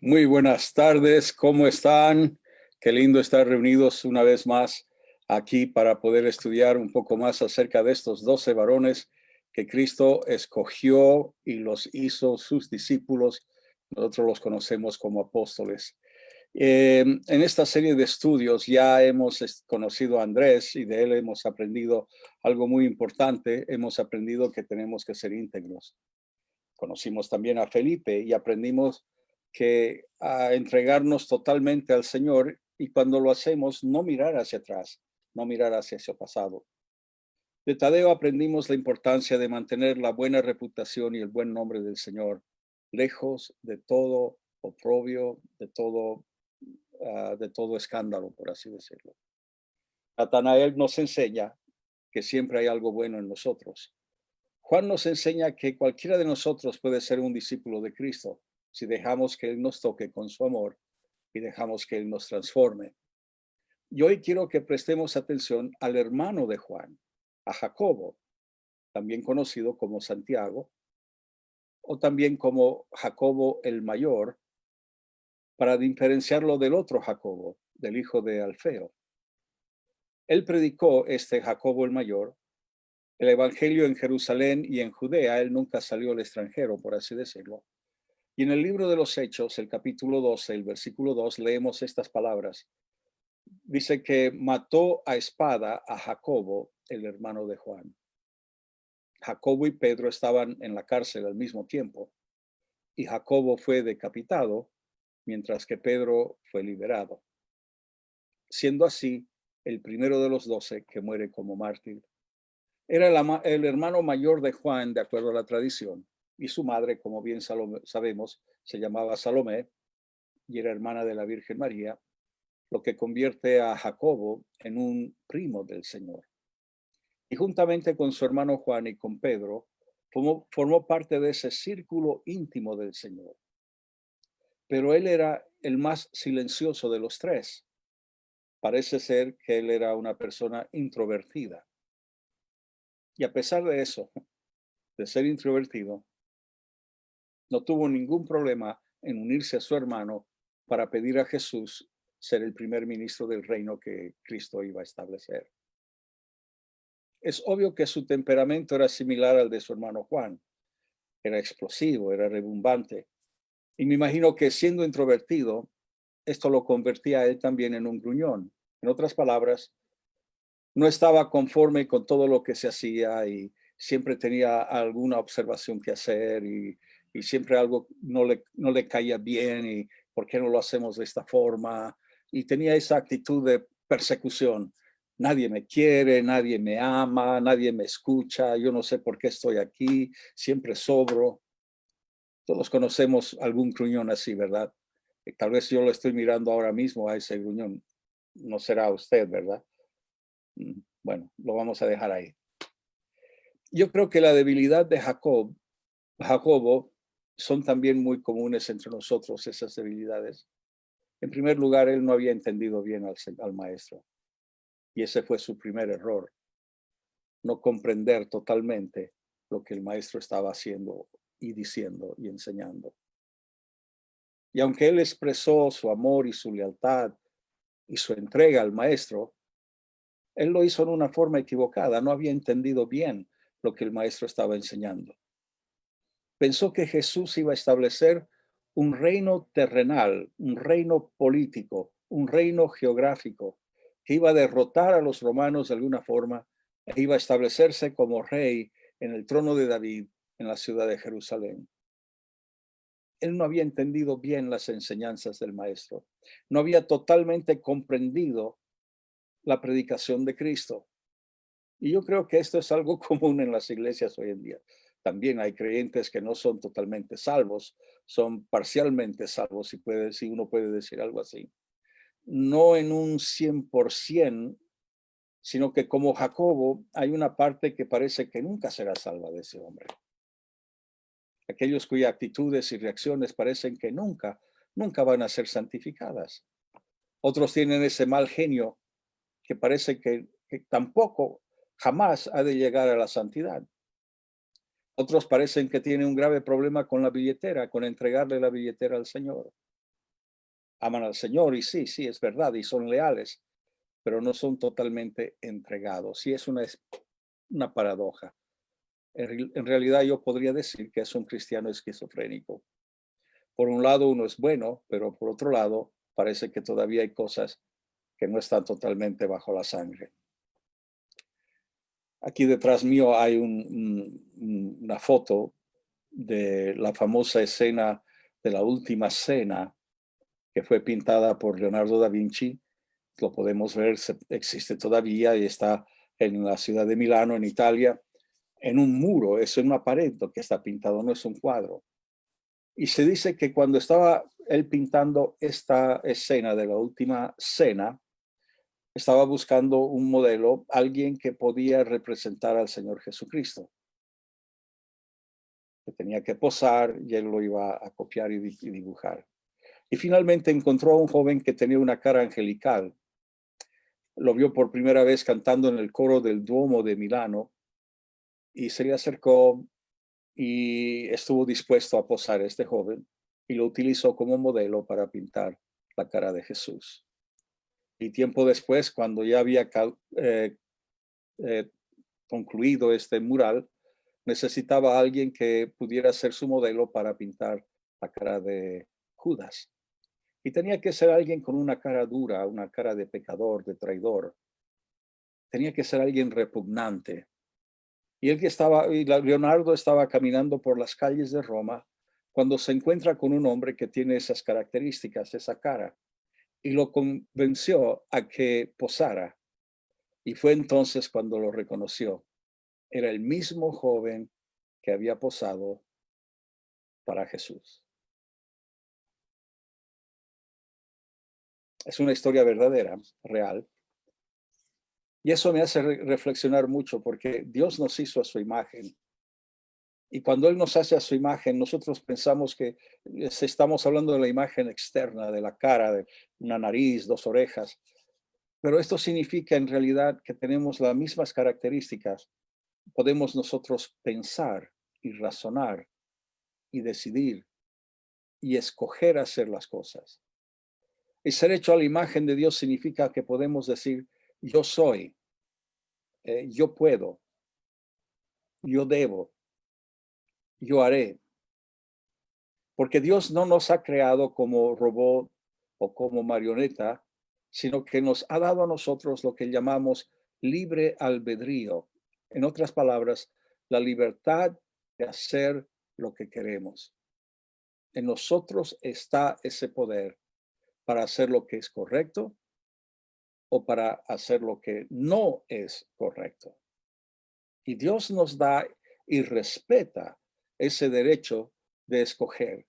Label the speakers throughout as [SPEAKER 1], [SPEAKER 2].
[SPEAKER 1] Muy buenas tardes, ¿cómo están? Qué lindo estar reunidos una vez más aquí para poder estudiar un poco más acerca de estos 12 varones que Cristo escogió y los hizo sus discípulos. Nosotros los conocemos como apóstoles. En esta serie de estudios ya hemos conocido a Andrés y de él hemos aprendido algo muy importante. Hemos aprendido que tenemos que ser íntegros. Conocimos también a Felipe y aprendimos que a entregarnos totalmente al Señor y cuando lo hacemos no mirar hacia atrás, no mirar hacia ese pasado. De Tadeo aprendimos la importancia de mantener la buena reputación y el buen nombre del Señor, lejos de todo oprobio, de todo escándalo, por así decirlo. Natanael nos enseña que siempre hay algo bueno en nosotros. Juan nos enseña que cualquiera de nosotros puede ser un discípulo de Cristo si dejamos que Él nos toque con su amor y dejamos que Él nos transforme. Y hoy quiero que prestemos atención al hermano de Juan, a Jacobo, también conocido como Santiago, o también como Jacobo el Mayor, para diferenciarlo del otro Jacobo, del hijo de Alfeo. Él predicó, este Jacobo el Mayor, el evangelio en Jerusalén y en Judea. Él nunca salió al extranjero, por así decirlo. Y en el libro de los Hechos, el capítulo 12, el versículo 2, leemos estas palabras. Dice que mató a espada a Jacobo, el hermano de Juan. Jacobo y Pedro estaban en la cárcel al mismo tiempo y Jacobo fue decapitado mientras que Pedro fue liberado, siendo así el primero de los 12 que muere como mártir. Era el hermano mayor de Juan, de acuerdo a la tradición, y su madre, como bien sabemos, se llamaba Salomé y era hermana de la Virgen María, lo que convierte a Jacobo en un primo del Señor. Y juntamente con su hermano Juan y con Pedro, formó parte de ese círculo íntimo del Señor. Pero él era el más silencioso de los tres. Parece ser que él era una persona introvertida. Y a pesar de eso, de ser introvertido, no tuvo ningún problema en unirse a su hermano para pedir a Jesús ser el primer ministro del reino que Cristo iba a establecer. Es obvio que su temperamento era similar al de su hermano Juan. Era explosivo, era rebumbante. Y me imagino que siendo introvertido, esto lo convertía a él también en un gruñón. En otras palabras, no estaba conforme con todo lo que se hacía y siempre tenía alguna observación que hacer y siempre algo no le caía bien y por qué no lo hacemos de esta forma. Y tenía esa actitud de persecución. Nadie me quiere, nadie me ama, nadie me escucha, yo no sé por qué estoy aquí, siempre sobro. Todos conocemos algún gruñón así, ¿verdad? Tal vez yo lo estoy mirando ahora mismo a ese gruñón. No será usted, ¿verdad? Bueno, lo vamos a dejar ahí. Yo creo que la debilidad de Jacobo, son también muy comunes entre nosotros, esas debilidades. En primer lugar, él no había entendido bien al maestro. Y ese fue su primer error, no comprender totalmente lo que el maestro estaba haciendo y diciendo y enseñando. Y aunque él expresó su amor y su lealtad y su entrega al maestro, él lo hizo en una forma equivocada, no había entendido bien lo que el maestro estaba enseñando. Pensó que Jesús iba a establecer un reino terrenal, un reino político, un reino geográfico, que iba a derrotar a los romanos de alguna forma e iba a establecerse como rey en el trono de David en la ciudad de Jerusalén. Él no había entendido bien las enseñanzas del maestro, no había totalmente comprendido la predicación de Cristo. Y yo creo que esto es algo común en las iglesias hoy en día. También hay creyentes que no son totalmente salvos, son parcialmente salvos, si uno puede decir algo así. No en un 100%, sino que como Jacobo hay una parte que parece que nunca será salva de ese hombre. Aquellos cuyas actitudes y reacciones parecen que nunca van a ser santificadas. Otros tienen ese mal genio que parece que tampoco jamás ha de llegar a la santidad. Otros parecen que tienen un grave problema con la billetera, con entregarle la billetera al Señor. Aman al Señor y sí, es verdad, y son leales, pero no son totalmente entregados. Y es una paradoja. En realidad yo podría decir que es un cristiano esquizofrénico. Por un lado uno es bueno, pero por otro lado parece que todavía hay cosas que no están totalmente bajo la sangre. Aquí detrás mío hay una foto de la famosa escena de la Última Cena que fue pintada por Leonardo da Vinci. Lo podemos ver, existe todavía y está en la ciudad de Milano, en Italia, en un muro, es en una pared que está pintado, no es un cuadro. Y se dice que cuando estaba él pintando esta escena de la Última Cena, estaba buscando un modelo, alguien que podía representar al Señor Jesucristo, que tenía que posar y él lo iba a copiar y dibujar. Y finalmente encontró a un joven que tenía una cara angelical. Lo vio por primera vez cantando en el coro del Duomo de Milano y se le acercó y estuvo dispuesto a posar a este joven y lo utilizó como modelo para pintar la cara de Jesús. Y tiempo después, cuando ya había concluido este mural, necesitaba a alguien que pudiera ser su modelo para pintar la cara de Judas. Y tenía que ser alguien con una cara dura, una cara de pecador, de traidor. Tenía que ser alguien repugnante. Y Leonardo estaba caminando por las calles de Roma cuando se encuentra con un hombre que tiene esas características, esa cara, y lo convenció a que posara. Y fue entonces cuando lo reconoció. Era el mismo joven que había posado para Jesús. Es una historia verdadera, real. Y eso me hace reflexionar mucho porque Dios nos hizo a su imagen. Y cuando Él nos hace a su imagen, nosotros pensamos que estamos hablando de la imagen externa, de la cara, de una nariz, dos orejas. Pero esto significa en realidad que tenemos las mismas características. Podemos nosotros pensar y razonar y decidir y escoger hacer las cosas. Y ser hecho a la imagen de Dios significa que podemos decir, yo soy, yo puedo, yo debo, yo haré. Porque Dios no nos ha creado como robot o como marioneta, sino que nos ha dado a nosotros lo que llamamos libre albedrío. En otras palabras, la libertad de hacer lo que queremos. En nosotros está ese poder para hacer lo que es correcto o para hacer lo que no es correcto. Y Dios nos da y respeta ese derecho de escoger.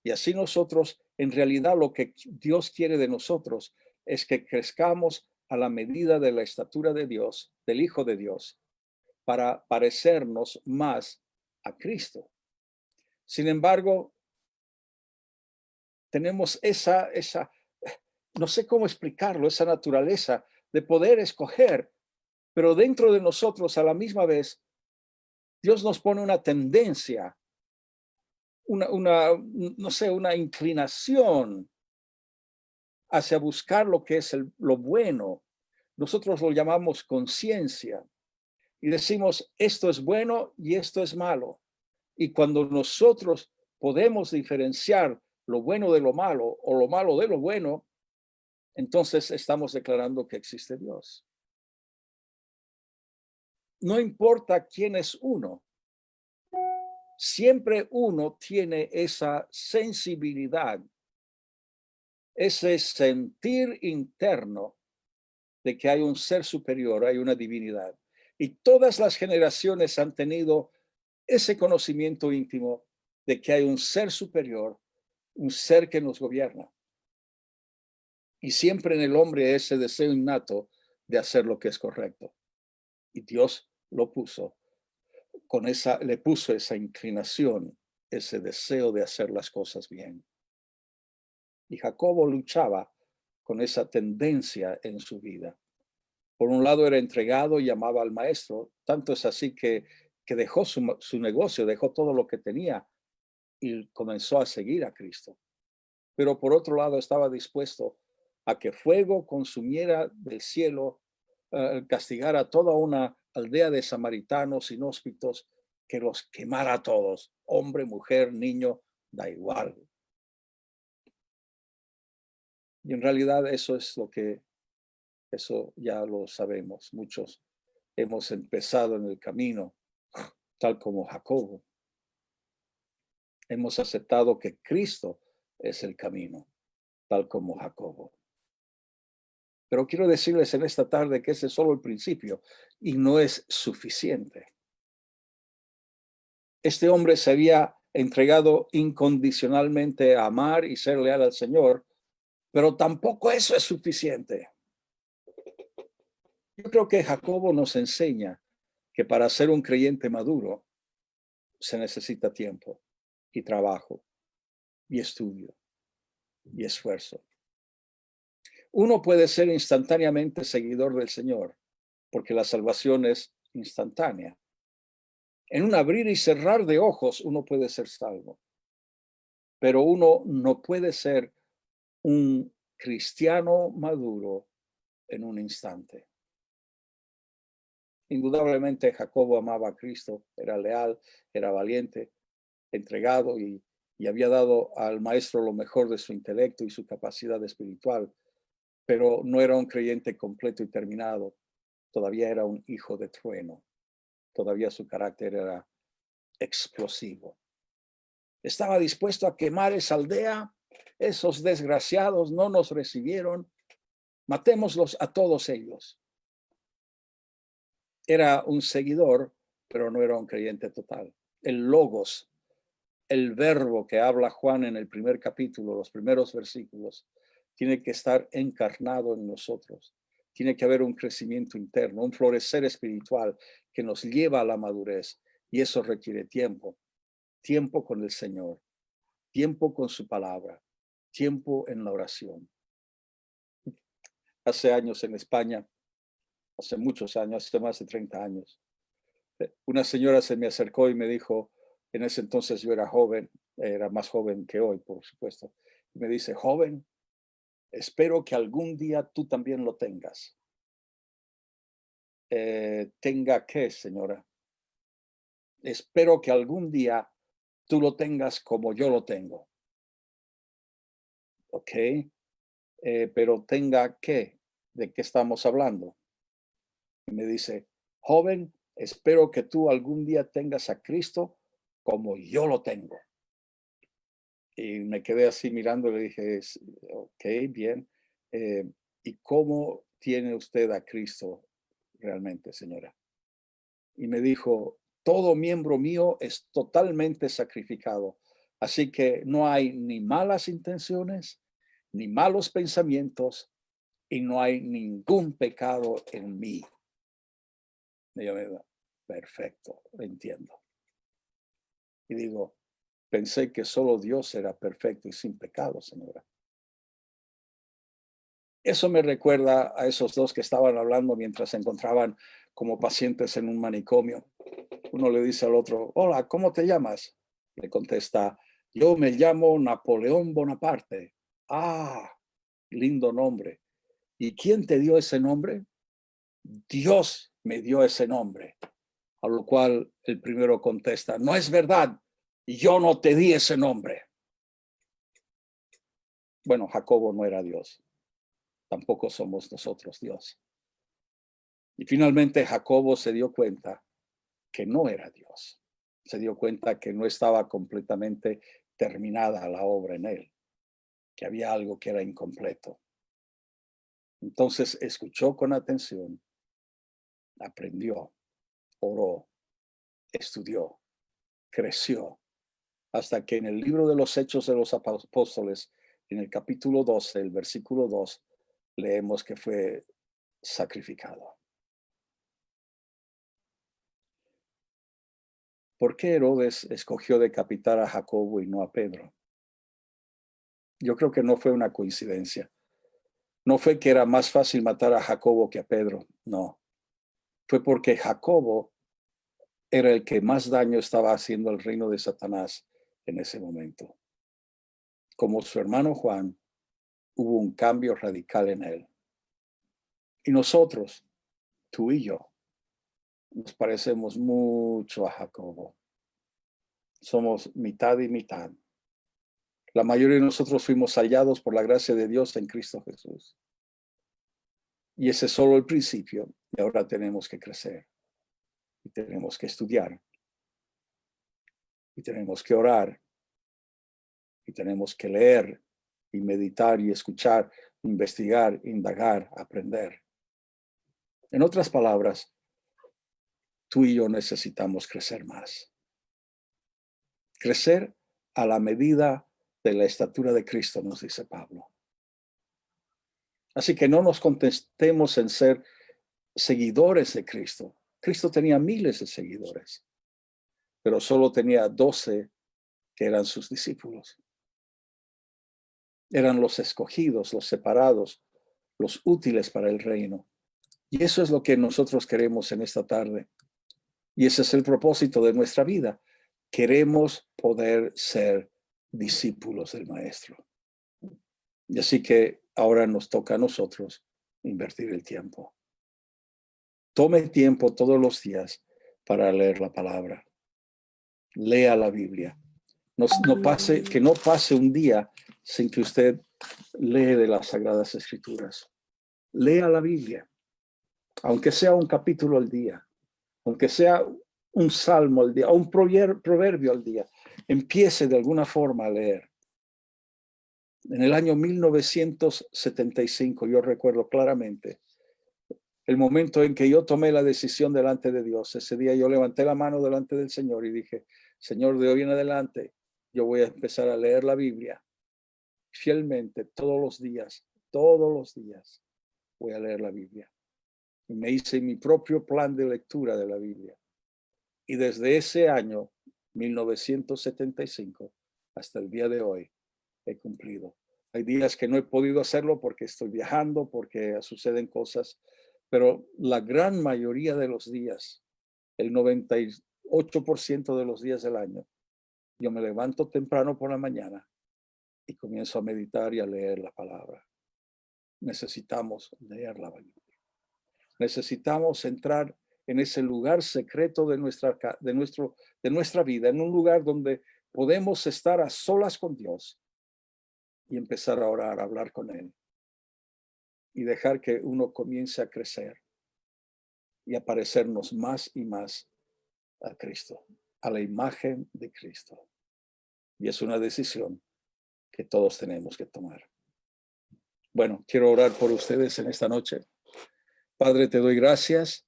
[SPEAKER 1] Y así nosotros, en realidad lo que Dios quiere de nosotros es que crezcamos a la medida de la estatura de Dios, del Hijo de Dios, para parecernos más a Cristo. Sin embargo, tenemos no sé cómo explicarlo, esa naturaleza de poder escoger, pero dentro de nosotros a la misma vez, Dios nos pone una tendencia, no sé, una inclinación hacia buscar lo que es lo bueno. Nosotros lo llamamos conciencia y decimos, esto es bueno y esto es malo. Y cuando nosotros podemos diferenciar lo bueno de lo malo o lo malo de lo bueno, entonces estamos declarando que existe Dios. No importa quién es uno, siempre uno tiene esa sensibilidad, ese sentir interno de que hay un ser superior, hay una divinidad. Y todas las generaciones han tenido ese conocimiento íntimo de que hay un ser superior, un ser que nos gobierna. Y siempre en el hombre ese deseo innato de hacer lo que es correcto. Y Dios lo puso le puso esa inclinación, ese deseo de hacer las cosas bien. Y Jacobo luchaba con esa tendencia en su vida. Por un lado era entregado y amaba al maestro, tanto es así que dejó su negocio, dejó todo lo que tenía y comenzó a seguir a Cristo. pero por otro lado estaba dispuesto a que fuego consumiera del cielo, castigar a toda una aldea de samaritanos inhóspitos, que los quemara a todos, hombre, mujer, niño, da igual. Y en realidad eso ya lo sabemos. Muchos hemos empezado en el camino, tal como Jacobo. Hemos aceptado que Cristo es el camino, tal como Jacobo. Pero quiero decirles en esta tarde que ese es solo el principio y no es suficiente. Este hombre se había entregado incondicionalmente a amar y ser leal al Señor, pero tampoco eso es suficiente. Yo creo que Jacobo nos enseña que para ser un creyente maduro se necesita tiempo y trabajo y estudio y esfuerzo. Uno puede ser instantáneamente seguidor del Señor, porque la salvación es instantánea. En un abrir y cerrar de ojos uno puede ser salvo, pero uno no puede ser un cristiano maduro en un instante. Indudablemente Jacobo amaba a Cristo, era leal, era valiente, entregado y había dado al maestro lo mejor de su intelecto y su capacidad espiritual, pero no era un creyente completo y terminado. Todavía era un hijo de trueno. Todavía su carácter era explosivo. Estaba dispuesto a quemar esa aldea. Esos desgraciados no nos recibieron. Matémoslos a todos ellos. Era un seguidor, pero no era un creyente total. El logos, el verbo que habla Juan en el primer capítulo, los primeros versículos, tiene que estar encarnado en nosotros. Tiene que haber un crecimiento interno, un florecer espiritual que nos lleva a la madurez. Y eso requiere tiempo. Tiempo con el Señor, tiempo con su palabra, tiempo en la oración. Hace años en España, hace muchos años, hace más de 30 años, una señora se me acercó y me dijo, en ese entonces yo era joven, era más joven que hoy, por supuesto, y me dice, joven, espero que algún día tú también lo tengas. ¿Tenga qué, señora? Espero que algún día tú lo tengas como yo lo tengo. ¿Ok? Pero tenga qué, ¿de qué estamos hablando? Y me dice, joven, espero que tú algún día tengas a Cristo como yo lo tengo. Y me quedé así mirando y le dije, ok, bien. ¿Y cómo tiene usted a Cristo realmente, señora? Y me dijo, todo miembro mío es totalmente sacrificado. Así que no hay ni malas intenciones, ni malos pensamientos, y no hay ningún pecado en mí. Y yo me digo, perfecto, lo entiendo. Y digo, pensé que solo Dios era perfecto y sin pecado, señora. Eso me recuerda a esos dos que estaban hablando mientras se encontraban como pacientes en un manicomio. Uno le dice al otro, hola, ¿cómo te llamas? Le contesta, yo me llamo Napoleón Bonaparte. Ah, lindo nombre. ¿Y quién te dio ese nombre? Dios me dio ese nombre. A lo cual el primero contesta, no es verdad, yo no te di ese nombre. Bueno, Jacobo no era Dios, tampoco somos nosotros Dios. Y finalmente Jacobo se dio cuenta que no era Dios. Se dio cuenta que no estaba completamente terminada la obra en él, que había algo que era incompleto. Entonces escuchó con atención, aprendió, oró, estudió, creció, hasta que en el libro de los Hechos de los Apóstoles, en el capítulo 12, el versículo 2, leemos que fue sacrificado. ¿Por qué Herodes escogió decapitar a Jacobo y no a Pedro? Yo creo que no fue una coincidencia. No fue que era más fácil matar a Jacobo que a Pedro, no. Fue porque Jacobo era el que más daño estaba haciendo al reino de Satanás en ese momento. como su hermano Juan, hubo un cambio radical en él. Y nosotros, tú y yo, nos parecemos mucho a Jacobo. Somos mitad y mitad. La mayoría de nosotros fuimos hallados por la gracia de Dios en Cristo Jesús. Y ese es solo el principio. Y ahora tenemos que crecer. Y tenemos que estudiar. Y tenemos que orar. Y tenemos que leer y meditar y escuchar, investigar, indagar, aprender. En otras palabras, tú y yo necesitamos crecer más. Crecer a la medida de la estatura de Cristo, nos dice Pablo. Así que no nos contentemos en ser seguidores de Cristo. Cristo tenía miles de seguidores, pero solo tenía 12 que eran sus discípulos. Eran los escogidos, los separados, los útiles para el reino. Y eso es lo que nosotros queremos en esta tarde. Y ese es el propósito de nuestra vida. Queremos poder ser discípulos del Maestro. Y así que ahora nos toca a nosotros invertir el tiempo. Tome tiempo todos los días para leer la palabra. Lea la Biblia. Que no pase un día sin que usted lee de las Sagradas Escrituras. Lea la Biblia, aunque sea un capítulo al día, aunque sea un salmo al día, o un proverbio al día. Empiece de alguna forma a leer. En el año 1975, yo recuerdo claramente el momento en que yo tomé la decisión delante de Dios. Ese día yo levanté la mano delante del Señor y dije, Señor, de hoy en adelante, yo voy a empezar a leer la Biblia fielmente todos los días voy a leer la Biblia. Y me hice mi propio plan de lectura de la Biblia. Y desde ese año, 1975, hasta el día de hoy, he cumplido. Hay días que no he podido hacerlo porque estoy viajando, porque suceden cosas, pero la gran mayoría de los días, el 98% de los días del año, yo me levanto temprano por la mañana y comienzo a meditar y a leer la palabra. Necesitamos leer la Biblia. Necesitamos entrar en ese lugar secreto de nuestra vida, en un lugar donde podemos estar a solas con Dios y empezar a orar, a hablar con Él y dejar que uno comience a crecer y a parecernos más y más a Cristo, a la imagen de Cristo. Y es una decisión que todos tenemos que tomar. Bueno, quiero orar por ustedes en esta noche. Padre, te doy gracias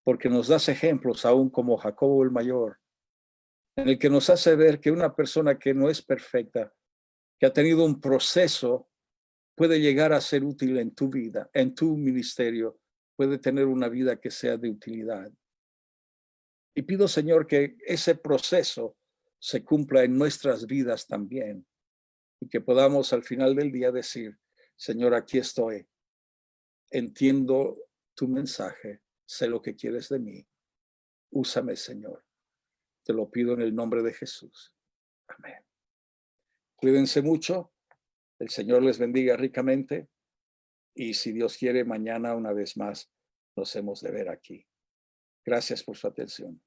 [SPEAKER 1] porque nos das ejemplos aún como Jacobo el mayor, en el que nos hace ver que una persona que no es perfecta, que ha tenido un proceso, puede llegar a ser útil en tu vida, en tu ministerio, puede tener una vida que sea de utilidad. Y pido, Señor, que ese proceso se cumpla en nuestras vidas también y que podamos al final del día decir, Señor, aquí estoy, entiendo tu mensaje, sé lo que quieres de mí, úsame, Señor. Te lo pido en el nombre de Jesús. Amén. Cuídense mucho. El Señor les bendiga ricamente. Y si Dios quiere, mañana una vez más nos hemos de ver aquí. Gracias por su atención.